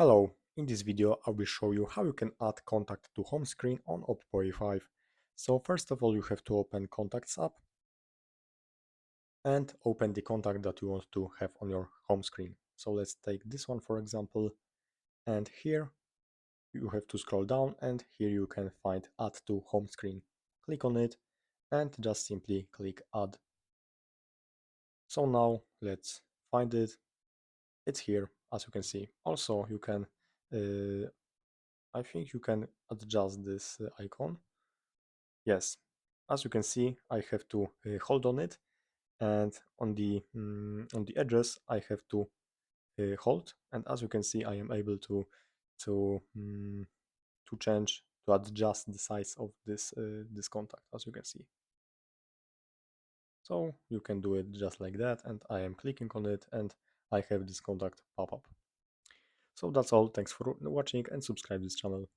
Hello, in this video I will show you how you can add contact to home screen on OPPO A5. So first of all you have to open Contacts app and open the contact that you want to have on your home screen. So let's take this one for example, and here you have to scroll down and here you can find Add to home screen. Click on it and just simply click Add. So now let's find it. It's here as you can see. Also you can I think you can adjust this icon. Yes, as you can see, I have to hold on it, and on the edges I have to hold. And as you can see, I am able to mm, to change to adjust the size of this contact, as you can see. So you can do it just like that, and I am clicking on it, and I have this contact pop up. So that's all. Thanks for watching, and subscribe this channel.